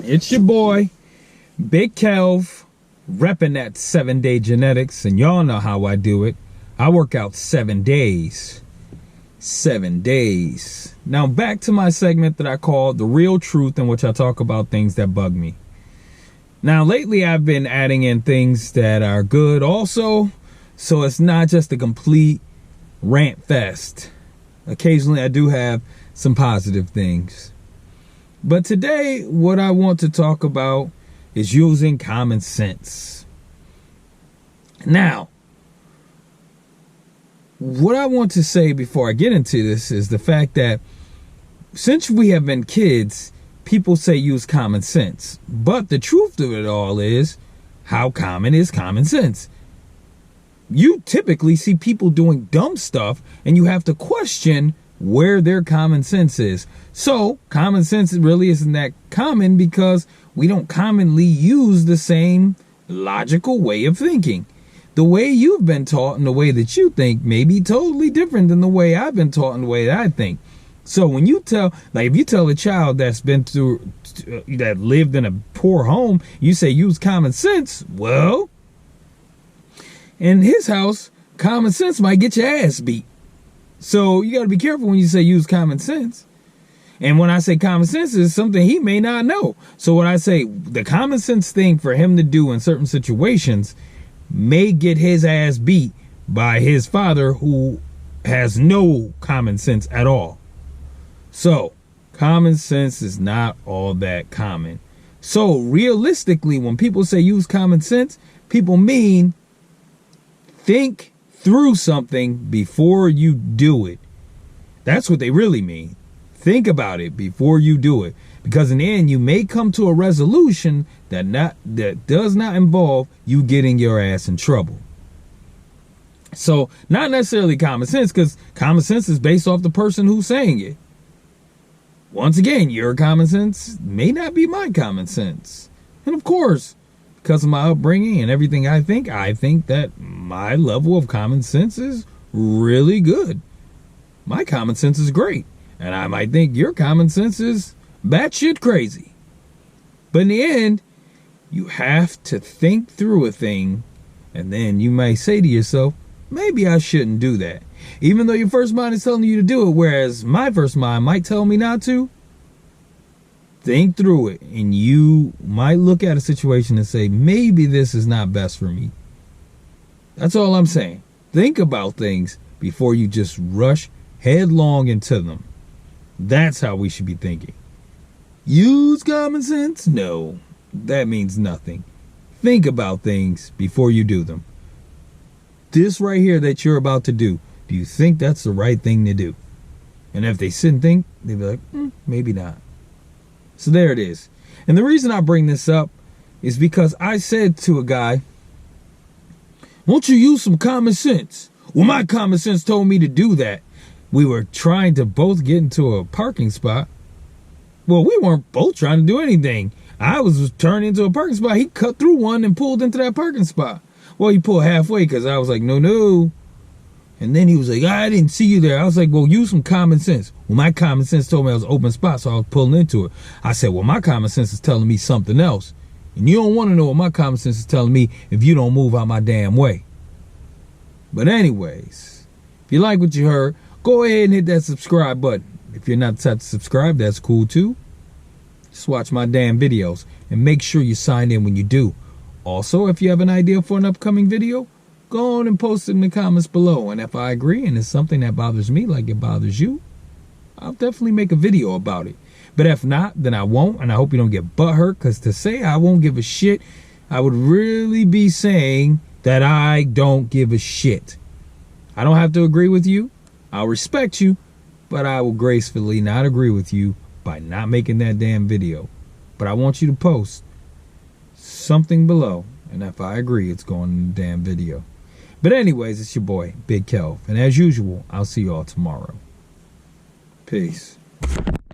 It's your boy, Big Kelv, repping that 7-day genetics, and y'all know how I do it. I work out 7 days. 7 days. Now back to my segment that I call The Real Truth, in which I talk about things that bug me. Now lately I've been adding in things that are good also, so it's not just a complete rant fest. Occasionally I do have some positive things. But today, what I want to talk about is using common sense. Now, what I want to say before I get into this is the fact that since we have been kids, people say use common sense. But the truth of it all is, how common is common sense? You typically see people doing dumb stuff, and you have to question where their common sense is. So common sense really isn't that common because we don't commonly use the same logical way of thinking. The way you've been taught and the way that you think may be totally different than the way I've been taught and the way that I think. So when you tell, like if you tell a child that's been through, that lived in a poor home, you say use common sense, well, in his house, common sense might get your ass beat. So you got to be careful when you say use common sense. And when I say common sense is something he may not know. So when I say the common sense thing for him to do in certain situations may get his ass beat by his father who has no common sense at all. So common sense is not all that common. So realistically, when people say use common sense, people mean think through something before you do it. That's what they really mean. Think about it before you do it, because in the end you may come to a resolution that does not involve you getting your ass in trouble. So not necessarily common sense, because common sense is based off the person who's saying it. Once again, your common sense may not be my common sense. And of course, because of my upbringing and everything I think that my level of common sense is really good. My common sense is great. And I might think your common sense is batshit crazy. But in the end, you have to think through a thing, and then you may say to yourself, maybe I shouldn't do that. Even though your first mind is telling you to do it, whereas my first mind might tell me not to. Think through it, and you might look at a situation and say, maybe this is not best for me. That's all I'm saying. Think about things before you just rush headlong into them. That's how we should be thinking. Use common sense? No, that means nothing. Think about things before you do them. This right here that you're about to do you think that's the right thing to do? And if they sit and think, they'd be like, maybe not. So there it is. And the reason I bring this up is because I said to a guy, won't you use some common sense? Well, my common sense told me to do that. We were trying to both get into a parking spot. Well, we weren't both trying to do anything. I was turning into a parking spot. He cut through one and pulled into that parking spot. Well, he pulled halfway because I was like, no. And then he was like, I didn't see you there. I was like, well, use some common sense. Well, my common sense told me it was an open spot, so I was pulling into it. I said, well, my common sense is telling me something else. And you don't want to know what my common sense is telling me if you don't move out my damn way. But anyways, if you like what you heard, go ahead and hit that subscribe button. If you're not the type to subscribe, that's cool too. Just watch my damn videos and make sure you sign in when you do. Also, if you have an idea for an upcoming video, go on and post it in the comments below. And if I agree and it's something that bothers me like it bothers you, I'll definitely make a video about it. But if not, then I won't. And I hope you don't get butthurt, because to say I won't give a shit, I would really be saying that I don't give a shit. I don't have to agree with you. I'll respect you, but I will gracefully not agree with you by not making that damn video. But I want you to post something below, and if I agree, it's going in the damn video. But anyways, it's your boy, Big Kelv. And as usual, I'll see you all tomorrow. Peace.